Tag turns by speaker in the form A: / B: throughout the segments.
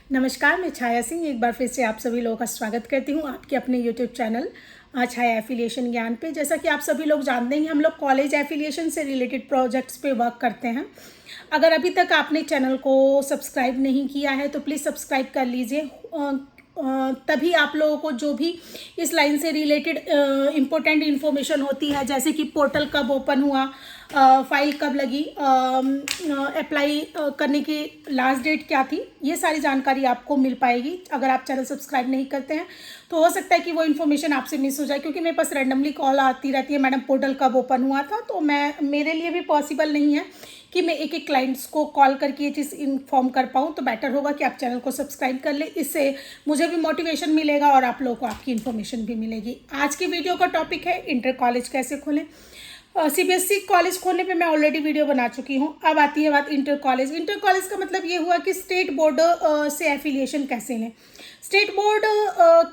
A: नमस्कार, मैं छाया सिंह एक बार फिर से आप सभी लोगों का स्वागत करती हूँ आपके अपने यूट्यूब चैनल छाया एफिलिएशन ज्ञान पे। जैसा कि आप सभी लोग जानते हैं, हम लोग कॉलेज एफिलिएशन से रिलेटेड प्रोजेक्ट्स पे वर्क करते हैं। अगर अभी तक आपने चैनल को सब्सक्राइब नहीं किया है तो प्लीज़ सब्सक्राइब कर लीजिए। तभी आप लोगों को जो भी इस लाइन से रिलेटेड इम्पोर्टेंट इन्फॉर्मेशन होती है, जैसे कि पोर्टल कब ओपन हुआ, फाइल कब लगी, अप्लाई करने की लास्ट डेट क्या थी, ये सारी जानकारी आपको मिल पाएगी। अगर आप चैनल सब्सक्राइब नहीं करते हैं तो हो सकता है कि वो इन्फॉर्मेशन आपसे मिस हो जाए, क्योंकि मेरे पास रैंडमली कॉल आती रहती है, मैडम पोर्टल कब ओपन हुआ था। तो मेरे लिए भी पॉसिबल नहीं है कि मैं एक एक क्लाइंट्स को कॉल करके ये चीज़ इन्फॉर्म कर पाऊँ। तो बेटर होगा कि आप चैनल को सब्सक्राइब कर लें, इससे मुझे भी मोटिवेशन मिलेगा और आप लोगों को आपकी इन्फॉर्मेशन भी मिलेगी। आज की वीडियो का टॉपिक है इंटर कॉलेज कैसे खोलें। सीबीएसई कॉलेज खोलने पे मैं ऑलरेडी वीडियो बना चुकी हूँ। अब आती है बात इंटर कॉलेज। इंटर कॉलेज का मतलब ये हुआ कि स्टेट बोर्ड से एफिलिएशन कैसे लें। स्टेट बोर्ड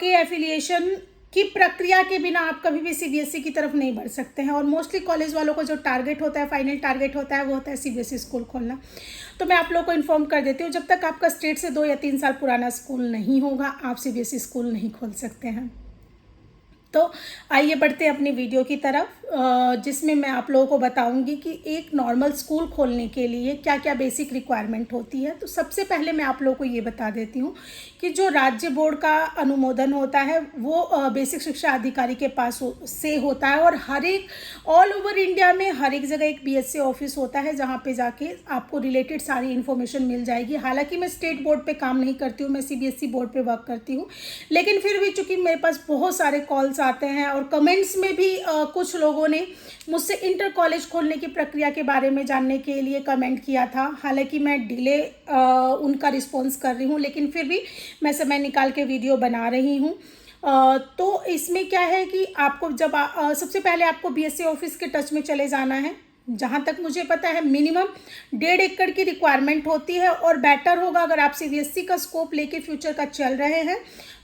A: के एफिलिएशन की प्रक्रिया के बिना आप कभी भी सीबीएसई की तरफ नहीं बढ़ सकते हैं। और मोस्टली कॉलेज वालों का जो टारगेट होता है, फाइनल टारगेट होता है, वो होता है सीबीएसई स्कूल खोलना। तो मैं आप लोगों को इन्फॉर्म कर देती हूँ, जब तक आपका स्टेट से 2 या 3 साल पुराना स्कूल नहीं होगा, आप सीबीएसई स्कूल नहीं खोल सकते हैं। तो आइए बढ़ते हैं अपनी वीडियो की तरफ, जिसमें मैं आप लोगों को बताऊंगी कि एक नॉर्मल स्कूल खोलने के लिए क्या क्या बेसिक रिक्वायरमेंट होती है। तो सबसे पहले मैं आप लोगों को ये बता देती हूँ कि जो राज्य बोर्ड का अनुमोदन होता है वो बेसिक शिक्षा अधिकारी के पास से होता है। और हर एक ऑल ओवर इंडिया में हर एक जगह एक बीएससी ऑफिस होता है, जहाँ पे जाके आपको रिलेटेड सारी इन्फॉर्मेशन मिल जाएगी। हालांकि मैं स्टेट बोर्ड पे काम नहीं करती हूँ, मैं सीबीएसई बोर्ड पे वर्क करती हूँ, लेकिन फिर भी चूँकि मेरे पास बहुत सारे कॉल्स आते हैं और कमेंट्स में भी कुछ लोगों ने मुझसे इंटर कॉलेज खोलने की प्रक्रिया के बारे में जानने के लिए कमेंट किया था। हालांकि मैं डिले उनका रिस्पॉन्स कर रही हूँ, लेकिन फिर भी मैं समय निकाल के वीडियो बना रही हूँ। तो इसमें क्या है कि आपको जब सबसे पहले आपको बीएससी ऑफिस के टच में चले जाना है। जहाँ तक मुझे पता है मिनिमम 1.5 एकड़ की रिक्वायरमेंट होती है, और बेटर होगा अगर आप सीबीएसई का स्कोप लेके फ्यूचर का चल रहे हैं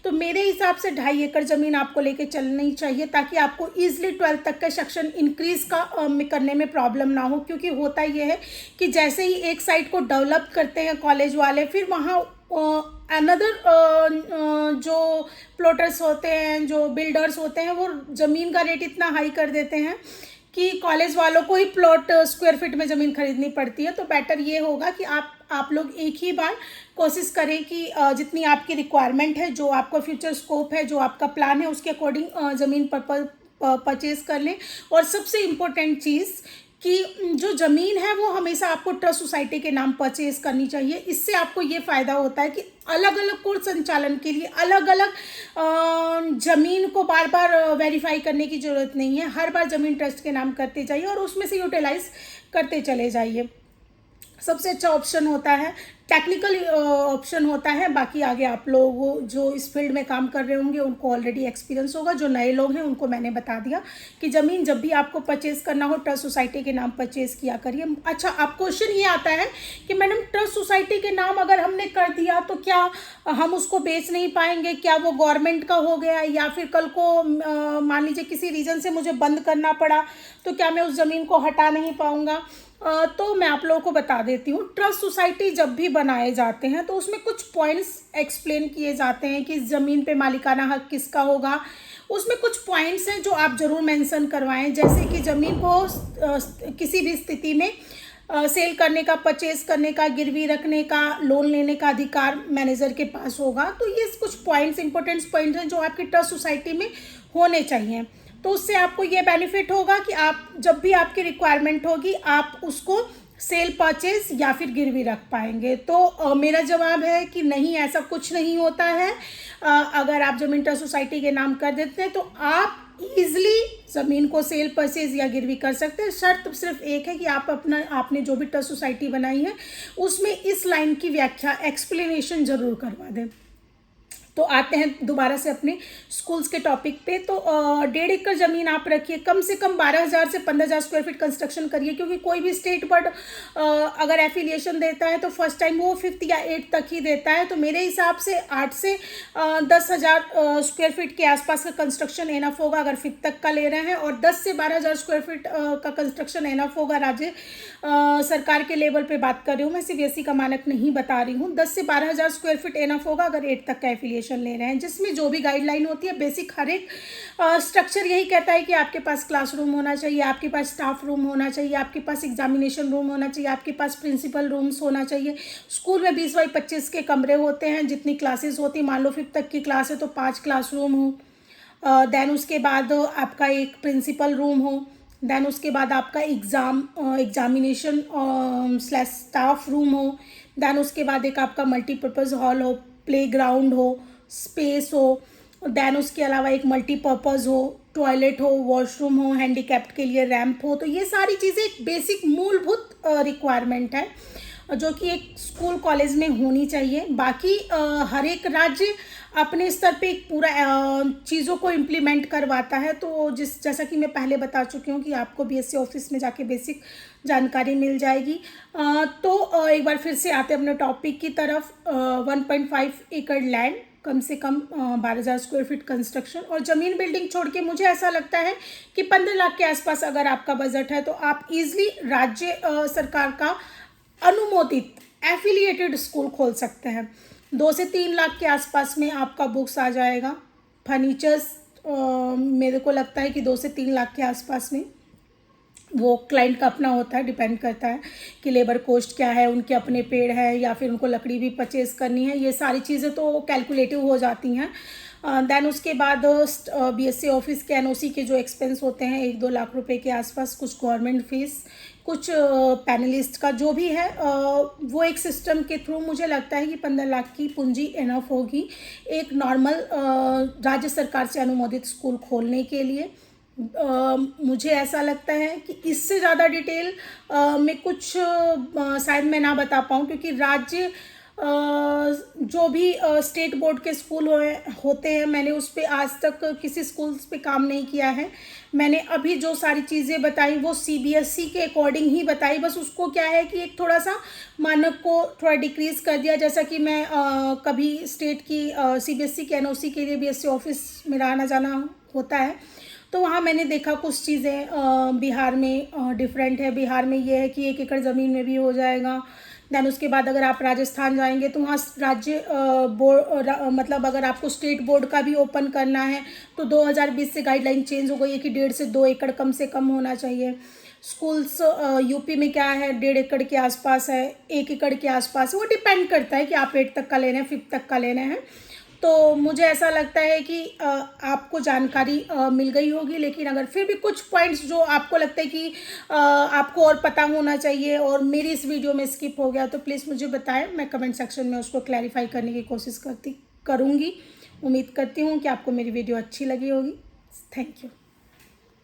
A: तो मेरे हिसाब से 2.5 एकड़ ज़मीन आपको लेके चलनी चाहिए, ताकि आपको ईजिली 12th तक का सेक्शन इंक्रीज़ करने में प्रॉब्लम ना हो। क्योंकि होता ये है कि जैसे ही एक साइट को डेवलप करते हैं कॉलेज वाले, फिर वहाँ अनदर जो प्लॉटर्स होते हैं, जो बिल्डर्स होते हैं, वो ज़मीन का रेट इतना हाई कर देते हैं कि कॉलेज वालों को ही प्लॉट स्क्वायर फीट में ज़मीन खरीदनी पड़ती है। तो बेटर ये होगा कि आप लोग एक ही बार कोशिश करें कि जितनी आपकी रिक्वायरमेंट है, जो आपका फ्यूचर स्कोप है, जो आपका प्लान है, उसके अकॉर्डिंग ज़मीन परचेज़ कर लें। और सबसे इम्पोर्टेंट चीज़ कि जो ज़मीन है वो हमेशा आपको ट्रस्ट सोसाइटी के नाम परचेज करनी चाहिए। इससे आपको ये फ़ायदा होता है कि अलग अलग कोर्स संचालन के लिए अलग अलग ज़मीन को बार बार वेरीफाई करने की ज़रूरत नहीं है। हर बार ज़मीन ट्रस्ट के नाम करते जाइए और उसमें से यूटिलाइज करते चले जाइए। सबसे अच्छा ऑप्शन होता है, टेक्निकल ऑप्शन होता है। बाकी आगे आप लोग जो इस फील्ड में काम कर रहे होंगे उनको ऑलरेडी एक्सपीरियंस होगा। जो नए लोग हैं उनको मैंने बता दिया कि ज़मीन जब भी आपको परचेज करना हो ट्रस्ट सोसाइटी के नाम परचेज किया करिए। अच्छा, अब क्वेश्चन ये आता है कि मैडम ट्रस्ट सोसाइटी के नाम अगर हमने कर दिया तो क्या हम उसको बेच नहीं पाएंगे? क्या वो गवर्नमेंट का हो गया? या फिर कल को मान लीजिए किसी रीज़न से मुझे बंद करना पड़ा तो क्या मैं उस ज़मीन को हटा नहीं पाऊँगा? तो मैं आप लोगों को बता देती हूँ, ट्रस्ट सोसाइटी जब भी बनाए जाते हैं तो उसमें कुछ पॉइंट्स एक्सप्लेन किए जाते हैं कि ज़मीन पे मालिकाना हक किसका होगा। उसमें कुछ पॉइंट्स हैं जो आप ज़रूर मेंशन करवाएं, जैसे कि ज़मीन को किसी भी स्थिति में सेल करने का, परचेज करने का, गिरवी रखने का, लोन लेने का अधिकार मैनेजर के पास होगा। तो ये कुछ पॉइंट्स, इंपॉर्टेंट पॉइंट्स हैं जो आपकी ट्रस्ट सोसाइटी में होने चाहिए। तो उससे आपको ये बेनिफिट होगा कि आप जब भी आपकी रिक्वायरमेंट होगी आप उसको सेल, परचेज या फिर गिरवी रख पाएंगे। तो मेरा जवाब है कि नहीं, ऐसा कुछ नहीं होता है। अगर आप ज़मीन ट्रस्ट सोसाइटी के नाम कर देते हैं तो आप ईजिली ज़मीन को सेल, परचेज या गिरवी कर सकते हैं। शर्त सिर्फ एक है कि आपने जो भी ट्रस्ट सोसाइटी बनाई है उसमें इस लाइन की व्याख्या, एक्सप्लेनेशन ज़रूर करवा दें। तो आते हैं दोबारा से अपने स्कूल्स के टॉपिक पे। तो 1.5 एकड़ ज़मीन आप रखिए, कम से कम 12,000 से 15,000 स्क्वायर फीट कंस्ट्रक्शन करिए, क्योंकि कोई भी स्टेट बोर्ड अगर एफिलिएशन देता है तो फर्स्ट टाइम वो 5th या 8th तक ही देता है। तो मेरे हिसाब से 8 से 10,000 स्क्वायर फीट के आसपास का कंस्ट्रक्शन एनफ होगा अगर 5th तक का ले रहे हैं, और 10 से 12,000 स्क्वायर फीट का कंस्ट्रक्शन एनफ होगा। राज्य सरकार के लेवल पे बात कर रही हूँ मैं, सीबीएसई का मानक नहीं बता रही हूँ। 10 से 12,000 स्क्वायर फीट एनफ होगा अगर 8 तक का एफिलिएशन ले रहे हैं, जिसमें जो भी गाइडलाइन होती है बेसिक हर एक स्ट्रक्चर यही कहता है कि आपके पास क्लासरूम होना चाहिए, आपके पास स्टाफ रूम होना चाहिए, आपके पास एग्जामिनेशन रूम होना चाहिए, आपके पास प्रिंसिपल रूम्स होना चाहिए। स्कूल में 20 बाई 25 के कमरे होते हैं, जितनी क्लासेस होती, मान लो 5th तक की क्लास है तो 5 क्लासरूम हो। देन उसके बाद आपका एक प्रिंसिपल रूम हो। देन उसके बाद आपका एग्जामिनेशन स्लैश स्टाफ रूम हो। देन उसके बाद एक आपका मल्टीपर्पज़ हॉल हो, प्लेग्राउंड हो, स्पेस हो। देन उसके अलावा एक मल्टीपर्पज़ हो, टॉयलेट हो, वॉशरूम हो, हैंडीकैप्ड के लिए रैंप हो। तो ये सारी चीज़ें एक बेसिक मूलभूत रिक्वायरमेंट है जो कि एक स्कूल कॉलेज में होनी चाहिए। बाकी हर एक राज्य अपने स्तर पे एक पूरा चीज़ों को इम्प्लीमेंट करवाता है। तो जैसा कि मैं पहले बता चुकी हूँ कि आपको बीएससी ऑफिस में जाके बेसिक जानकारी मिल जाएगी। तो एक बार फिर से आते हैं अपने टॉपिक की तरफ। 1.5 एकड़ लैंड, कम से कम 12,000 स्क्वायर फीट कंस्ट्रक्शन, और ज़मीन बिल्डिंग छोड़ के मुझे ऐसा लगता है कि 15 लाख के आसपास अगर आपका बजट है तो आप इजली राज्य सरकार का अनुमोदित एफिलिएटेड स्कूल खोल सकते हैं। 2 से 3 लाख के आसपास में आपका बुक्स आ जाएगा। फर्नीचर्स मेरे को लगता है कि 2 से 3 लाख के आसपास में, वो क्लाइंट का अपना होता है, डिपेंड करता है कि लेबर कॉस्ट क्या है, उनके अपने पेड़ है या फिर उनको लकड़ी भी परचेज़ करनी है। ये सारी चीज़ें तो कैलकुलेटिव हो जाती हैं। देन उसके बाद बीएससी ऑफिस के एनओसी के जो एक्सपेंस होते हैं 1-2 लाख रुपए के आसपास, कुछ गवर्नमेंट फीस, कुछ पैनलिस्ट का जो भी है, वो एक सिस्टम के थ्रू मुझे लगता है कि 15 लाख की पूंजी इनफ होगी एक नॉर्मल राज्य सरकार से अनुमोदित स्कूल खोलने के लिए। मुझे ऐसा लगता है कि इससे ज़्यादा डिटेल में कुछ शायद मैं ना बता पाऊँ, क्योंकि राज्य जो भी स्टेट बोर्ड के स्कूल होते हैं, मैंने उस पर आज तक किसी स्कूल्स पे काम नहीं किया है। मैंने अभी जो सारी चीज़ें बताई वो सीबीएसई के अकॉर्डिंग ही बताई, बस उसको क्या है कि एक थोड़ा सा मानक को थोड़ा डिक्रीज़ कर दिया। जैसा कि मैं कभी स्टेट की सीबीएसई के एनओसी के लिए बीएससी ऑफिस में आना जाना होता है, तो वहाँ मैंने देखा कुछ चीज़ें बिहार में डिफरेंट है। बिहार में ये है कि 1 एकड़ ज़मीन में भी हो जाएगा। दैन उसके बाद अगर आप राजस्थान जाएंगे तो वहाँ राज्य बोर्ड मतलब अगर आपको स्टेट बोर्ड का भी ओपन करना है तो 2020 से गाइडलाइन चेंज हो गई है कि 1.5 से 2 एकड़ कम से कम होना चाहिए। स्कूल्स यूपी में क्या है, 1.5 एकड़ के आसपास है, 1 एकड़ के आसपास है। वो डिपेंड करता है कि आप 8 तक का लेना है, 5th तक का लेना है। तो मुझे ऐसा लगता है कि आपको जानकारी मिल गई होगी, लेकिन अगर फिर भी कुछ पॉइंट्स जो आपको लगता है कि आपको और पता होना चाहिए और मेरी इस वीडियो में स्किप हो गया तो प्लीज़ मुझे बताएं, मैं कमेंट सेक्शन में उसको क्लैरिफाई करने की कोशिश करूँगी। उम्मीद करती हूँ कि आपको मेरी वीडियो अच्छी लगी होगी। Thank you.